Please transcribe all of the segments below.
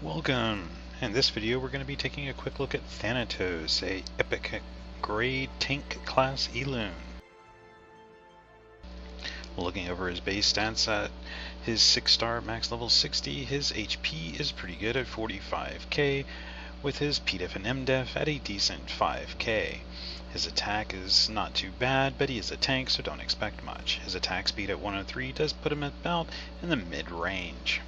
Welcome! In this video we're going to be taking a quick look at Thanatos, a epic grade tank class Elune. Looking over his base stats at his 6-star max level 60, his HP is pretty good at 45k, with his PDEF and MDEF at a decent 5k. His attack is not too bad, but he is a tank, so don't expect much. His attack speed at 103 does put him about in the mid-range.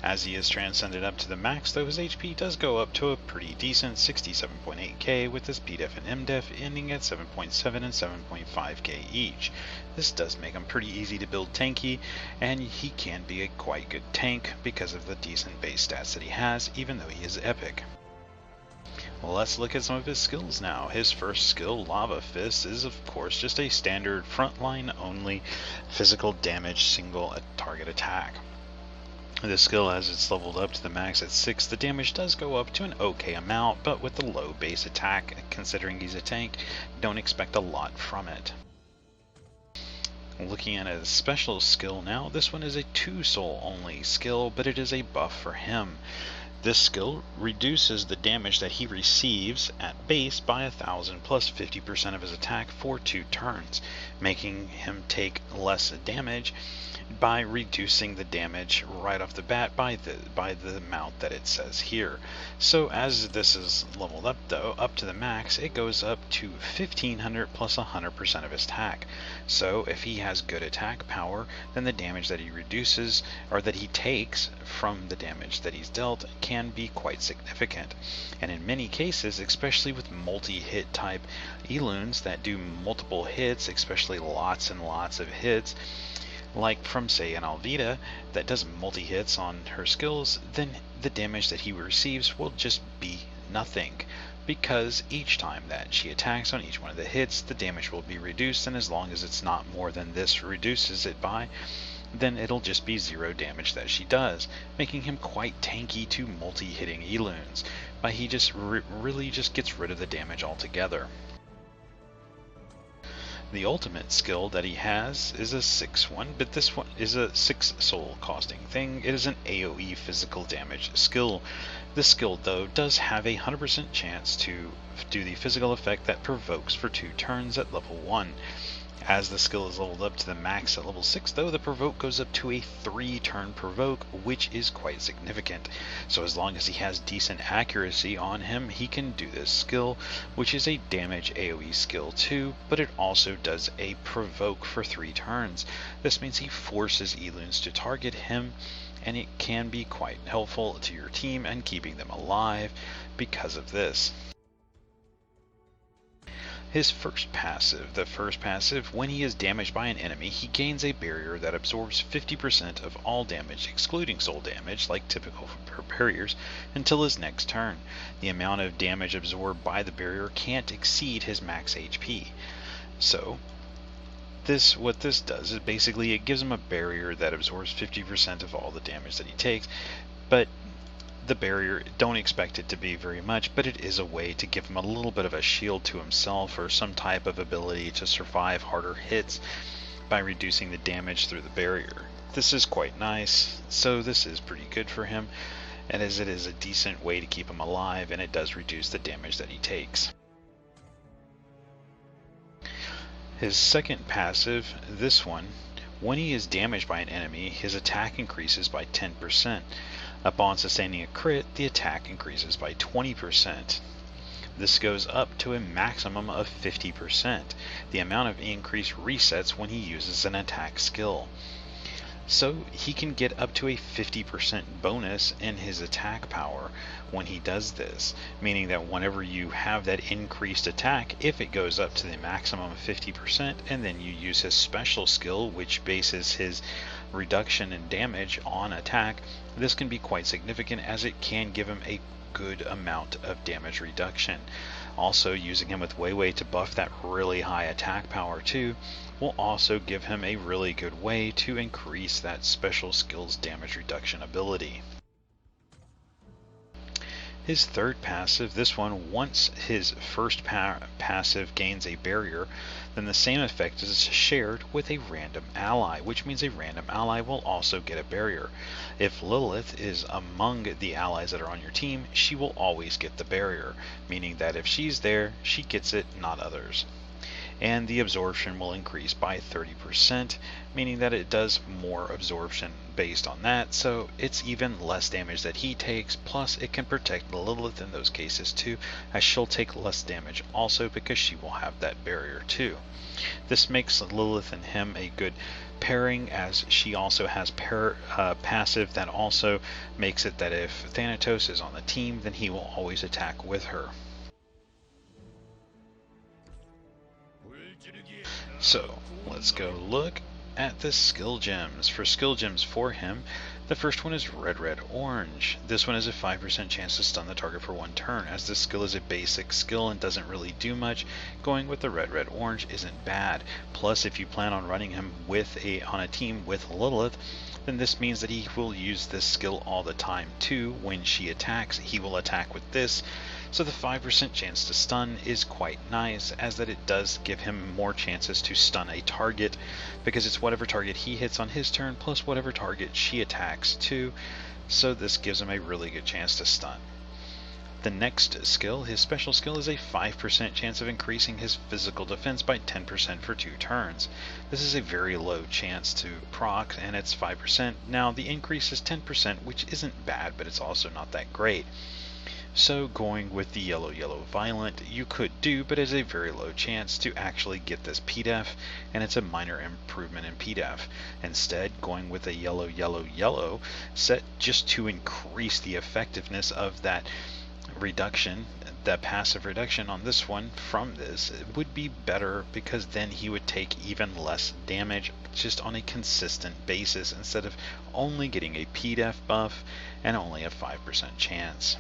As he is transcended up to the max, though, his HP does go up to a pretty decent 67.8k, with his PDEF and MDEF ending at 7.7 and 7.5k each. This does make him pretty easy to build tanky, and he can be a quite good tank because of the decent base stats that he has, even though he is epic. Well, let's look at some of his skills now. His first skill, Lava Fist, is of course just a standard frontline only physical damage single target attack. This skill, as it's leveled up to the max at 6, the damage does go up to an okay amount, but with the low base attack, considering he's a tank, don't expect a lot from it. Looking at his special skill now, this one is a 2-soul only skill, but it is a buff for him. This skill reduces the damage that he receives at base by 1,000 plus 50% of his attack for 2 turns, making him take less damage by reducing the damage right off the bat by the amount that it says here. So as this is leveled up though, up to the max, it goes up to 1,500 plus 100% of his attack. So if he has good attack power, then the damage that he reduces, or that he takes from the damage that he's dealt, can be quite significant. And in many cases, especially with multi-hit type Elunes that do multiple hits, especially lots and lots of hits, like from say an Alvita that does multi-hits on her skills, then the damage that he receives will just be nothing, because each time that she attacks on each one of the hits, the damage will be reduced, and as long as it's not more than this reduces it by, then it'll just be 0 damage that she does, making him quite tanky to multi-hitting Elunes, but he just really just gets rid of the damage altogether. The ultimate skill that he has is a 6-1, but this one is a 6 soul costing thing. It is an AoE physical damage skill. This skill, though, does have a 100% chance to do the physical effect that provokes for 2 turns at level 1. As the skill is leveled up to the max at level 6, though, the provoke goes up to a 3-turn provoke, which is quite significant. So as long as he has decent accuracy on him, he can do this skill, which is a damage AoE skill too, but it also does a provoke for 3 turns. This means he forces Elunes to target him, and it can be quite helpful to your team and keeping them alive because of this. His first passive. The first passive, when he is damaged by an enemy, he gains a barrier that absorbs 50% of all damage, excluding soul damage, like typical for barriers, until his next turn. The amount of damage absorbed by the barrier can't exceed his max HP. So, what this does is basically it gives him a barrier that absorbs 50% of all the damage that he takes, but the barrier, don't expect it to be very much, but it is a way to give him a little bit of a shield to himself, or some type of ability to survive harder hits by reducing the damage through the barrier. This is quite nice, so this is pretty good for him, and as it is a decent way to keep him alive, and it does reduce the damage that he takes. His second passive, this one, when he is damaged by an enemy, his attack increases by 10%. Upon sustaining a crit, the attack increases by 20%. This goes up to a maximum of 50%. The amount of increase resets when he uses an attack skill. So he can get up to a 50% bonus in his attack power when he does this, meaning that whenever you have that increased attack, if it goes up to the maximum of 50%, and then you use his special skill, which bases his reduction in damage on attack, this can be quite significant, as it can give him a good amount of damage reduction. Also, using him with Weiwei to buff that really high attack power too will also give him a really good way to increase that special skill's damage reduction ability. His third passive, this one, once his first passive gains a barrier, then the same effect is shared with a random ally, which means a random ally will also get a barrier. If Lilith is among the allies that are on your team, she will always get the barrier, meaning that if she's there, she gets it, not others. And the absorption will increase by 30%, meaning that it does more absorption based on that, so it's even less damage that he takes, plus it can protect Lilith in those cases too, as she'll take less damage also because she will have that barrier too. This makes Lilith and him a good pairing, as she also has passive that also makes it that if Thanatos is on the team, then he will always attack with her. So let's go look at the skill gems. For skill gems for him, the first one is Red Red Orange. This one has a 5% chance to stun the target for one turn. As this skill is a basic skill and doesn't really do much, going with the Red Red Orange isn't bad. Plus, if you plan on running him on a team with Lilith, then this means that he will use this skill all the time too. When she attacks, he will attack with this. So the 5% chance to stun is quite nice, as that it does give him more chances to stun a target, because it's whatever target he hits on his turn plus whatever target she attacks too, so this gives him a really good chance to stun. The next skill, his special skill, is a 5% chance of increasing his physical defense by 10% for 2 turns. This is a very low chance to proc, and it's 5%. Now the increase is 10%, which isn't bad, but it's also not that great. So going with the Yellow Yellow Violent you could do, but it's a very low chance to actually get this PDEF, and it's a minor improvement in PDEF. Instead, going with a Yellow Yellow Yellow set just to increase the effectiveness of that reduction, that passive reduction on this one from this, it would be better, because then he would take even less damage just on a consistent basis instead of only getting a PDEF buff and only a 5% chance.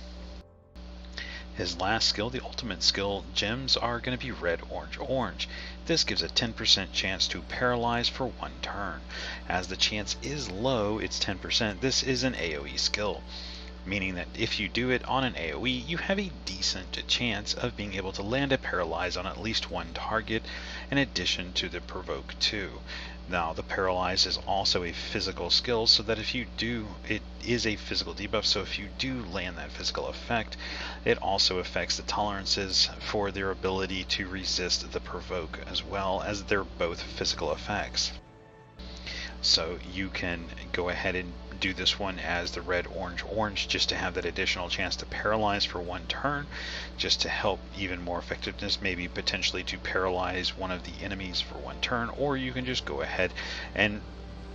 His last skill, the ultimate skill, gems are going to be Red Orange Orange. This gives a 10% chance to paralyze for 1 turn. As the chance is low, it's 10%, this is an AoE skill, meaning that if you do it on an AoE, you have a decent chance of being able to land a paralyze on at least 1 target, in addition to the provoke 2. Now, the paralyze is also a physical skill, so that if you do, it is a physical debuff, so if you do land that physical effect, it also affects the tolerances for their ability to resist the provoke, as well, as they're both physical effects. So you can go ahead and do this one as the Red Orange Orange, just to have that additional chance to paralyze for 1 turn, just to help even more effectiveness, maybe potentially to paralyze one of the enemies for 1 turn, or you can just go ahead and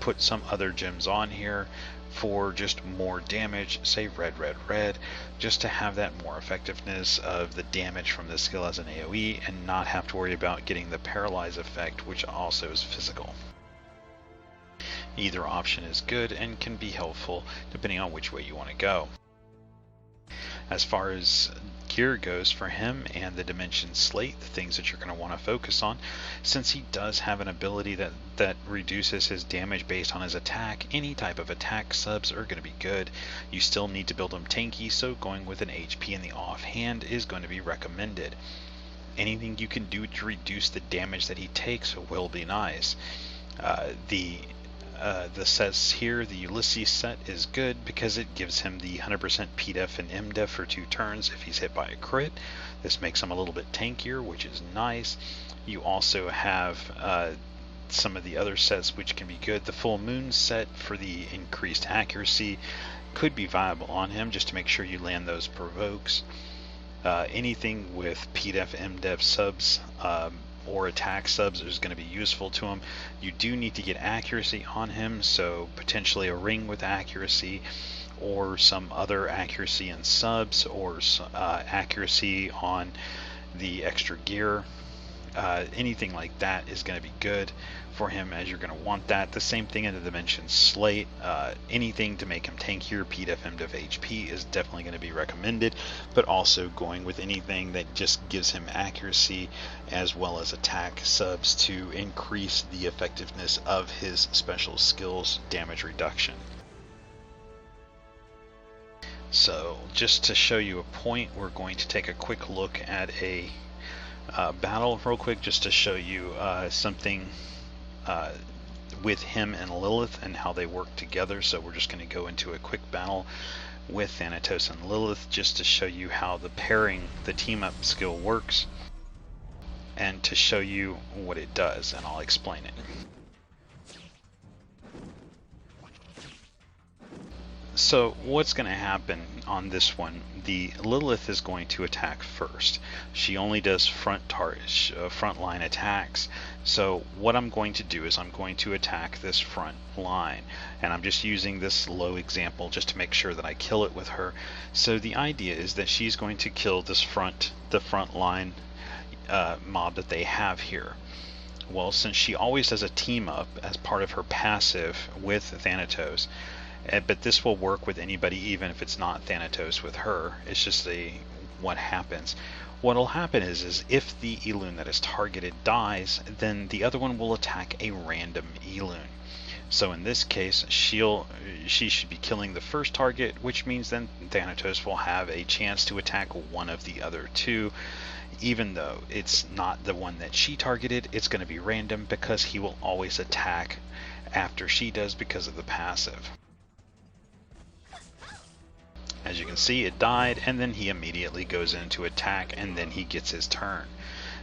put some other gems on here for just more damage, say Red Red Red, just to have that more effectiveness of the damage from this skill as an AoE, and not have to worry about getting the paralyze effect, which also is physical. Either option is good and can be helpful depending on which way you want to go. As far as gear goes for him and the Dimension Slate, the things that you're going to want to focus on, since he does have an ability that reduces his damage based on his attack, any type of attack subs are going to be good. You still need to build him tanky, so going with an HP in the offhand is going to be recommended. Anything you can do to reduce the damage that he takes will be nice. The sets here, the Ulysses set is good because it gives him the 100% PDEF and MDEF for 2 turns if he's hit by a crit. This makes him a little bit tankier, which is nice. You also have some of the other sets which can be good. The Full Moon set for the increased accuracy could be viable on him, just to make sure you land those provokes. Anything with PDEF, MDEF subs or attack subs is going to be useful to him. You do need to get accuracy on him, so potentially a ring with accuracy, or some other accuracy in subs, or accuracy on the extra gear. Anything like that is going to be good for him, as you're going to want that. The same thing in the Dimension Slate. Anything to make him tankier, PDEF, MDEF, HP is definitely going to be recommended, but also going with anything that just gives him accuracy as well as attack subs to increase the effectiveness of his special skills damage reduction. So just to show you a point, we're going to take a quick look at a battle real quick, just to show you something with him and Lilith and how they work together. So we're just going to go into a quick battle with Thanatos and Lilith just to show you how the pairing, the team up skill works, and to show you what it does, and I'll explain it. So what's going to happen on this one, the Lilith is going to attack first. She only does front line attacks. So what I'm going to do is I'm going to attack this front line, and I'm just using this low example just to make sure that I kill it with her. So the idea is that she's going to kill this the front line mob that they have here. Well, since she always does a team up as part of her passive with Thanatos, but this will work with anybody even if it's not Thanatos with her. It's just what happens. What will happen is if the Elune that is targeted dies, then the other one will attack a random Elune. So in this case, she should be killing the first target, which means then Thanatos will have a chance to attack one of the other two. Even though it's not the one that she targeted, it's going to be random because he will always attack after she does because of the passive. As you can see, it died, and then he immediately goes into attack, and then he gets his turn.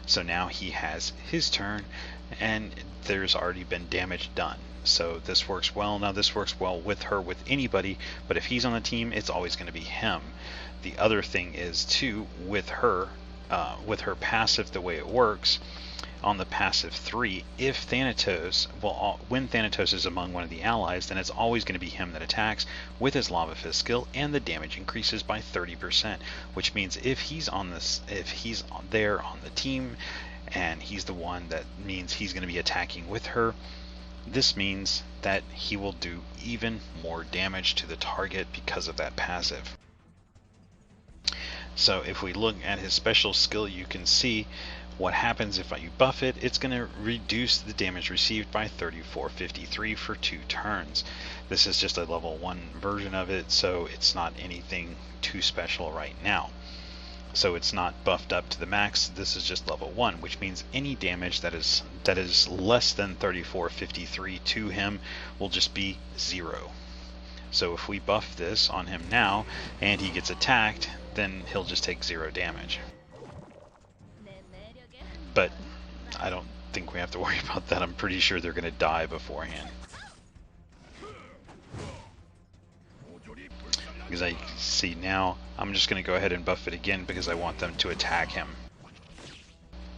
So now he has his turn, and there's already been damage done. So this works well. Now this works well with her, with anybody, but if he's on the team, it's always going to be him. The other thing is, too, with her passive, the way it works, on the passive 3, if Thanatos, when Thanatos is among one of the allies, then it's always going to be him that attacks with his Lava Fist skill, and the damage increases by 30%, which means if he's there on the team, and he's the one, that means he's going to be attacking with her. This means that he will do even more damage to the target because of that passive. So if we look at his special skill, you can see what happens if you buff it. It's going to reduce the damage received by 3453 for 2 turns. This is just a level 1 version of it, so it's not anything too special right now. So it's not buffed up to the max. This is just level 1, which means any damage that is less than 3453 to him will just be 0. So if we buff this on him now and he gets attacked, then he'll just take 0 damage. But I don't think we have to worry about that. I'm pretty sure they're going to die beforehand. Because I see now, I'm just going to go ahead and buff it again because I want them to attack him.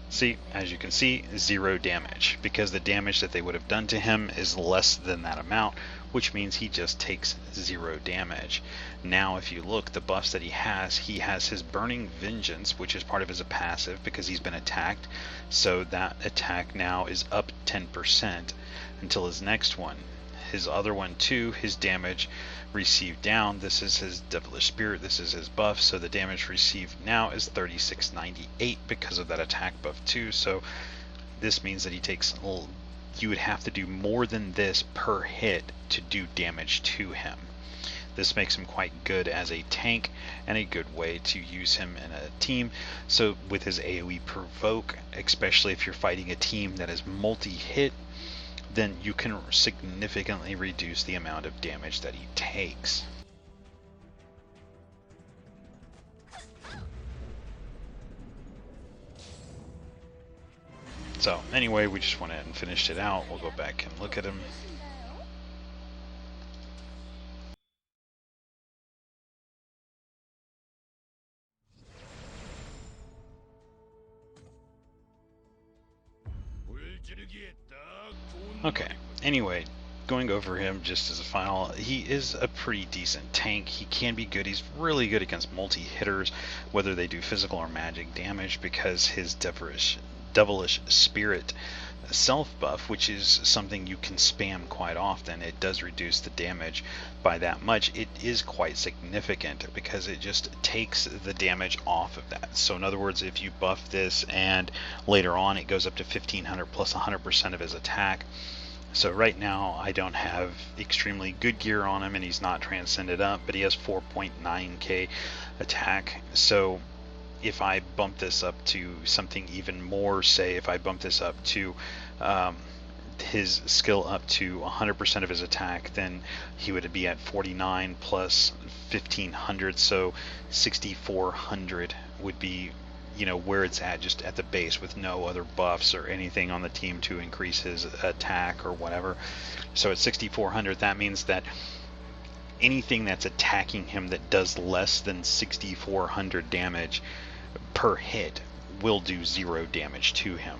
See, as you can see, 0 damage, because the damage that they would have done to him is less than that amount, which means he just takes 0 damage. Now if you look, the buffs that he has his Burning Vengeance, which is part of his passive because he's been attacked, so that attack now is up 10% until his next one. His other one too, his damage received down, this is his Devilish Spirit, this is his buff, so the damage received now is 3698 because of that attack buff too. So this means that he takes, you would have to do more than this per hit to do damage to him. This makes him quite good as a tank and a good way to use him in a team. So with his AoE Provoke, especially if you're fighting a team that is multi-hit, then you can significantly reduce the amount of damage that he takes. So anyway, we just went ahead and finished it out. We'll go back and look at him. Okay, anyway, going over him just as a final, he is a pretty decent tank. He can be good. He's really good against multi-hitters, whether they do physical or magic damage, because his Devilish Spirit self buff, which is something you can spam quite often, it does reduce the damage by that much. It is quite significant because it just takes the damage off of that. So in other words, if you buff this and later on it goes up to 1500 plus 100% of his attack, So right now I don't have extremely good gear on him, and he's not transcended up, but he has 4.9k attack. So if I bump this up to something even more, say if I bump this up to his skill up to 100% of his attack, then he would be at 49 plus 1500, so 6400 would be, you know, where it's at, just at the base, with no other buffs or anything on the team to increase his attack or whatever. So at 6400, that means that anything that's attacking him that does less than 6400 damage per hit will do 0 damage to him.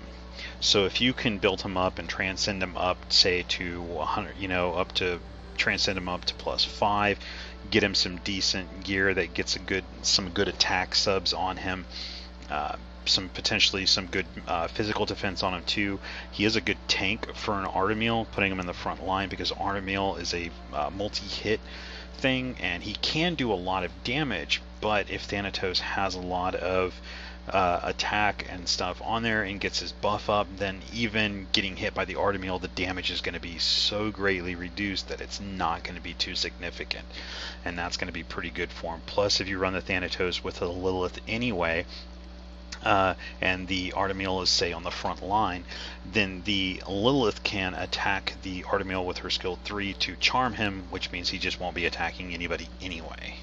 So if you can build him up and transcend him up, say to 100, you know, up to transcend him up to +5, get him some decent gear that gets some good attack subs on him, potentially some good physical defense on him too. He is a good tank for an Artemeal, putting him in the front line, because Artemeal is a multi-hit thing, and he can do a lot of damage, but if Thanatos has a lot of attack and stuff on there and gets his buff up, then even getting hit by the Artemeal, the damage is going to be so greatly reduced that it's not going to be too significant, and that's going to be pretty good for him. Plus, if you run the Thanatos with a Lilith anyway, and the Artemeal is, say, on the front line, then the Lilith can attack the Artemeal with her skill 3 to charm him, which means he just won't be attacking anybody anyway.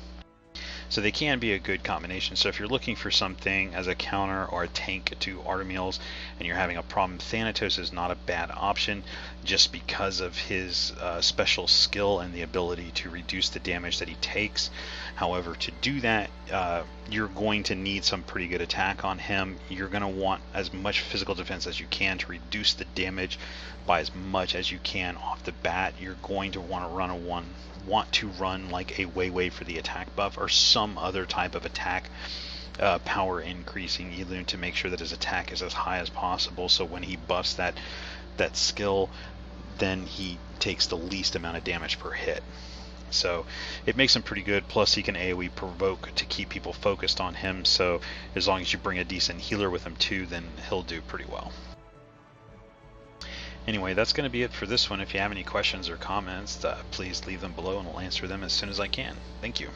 So they can be a good combination. So if you're looking for something as a counter or a tank to Artemeals and you're having a problem, Thanatos is not a bad option, just because of his special skill and the ability to reduce the damage that he takes. However, to do that, you're going to need some pretty good attack on him. You're going to want as much physical defense as you can to reduce the damage by as much as you can off the bat. You're going to want to run like a Way for the attack buff, or some other type of attack power increasing Elune, to make sure that his attack is as high as possible, so when he buffs that skill, then he takes the least amount of damage per hit. So it makes him pretty good. Plus he can AoE provoke to keep people focused on him, so as long as you bring a decent healer with him too, then he'll do pretty well. Anyway, that's going to be it for this one. If you have any questions or comments, please leave them below and we'll answer them as soon as I can. Thank you.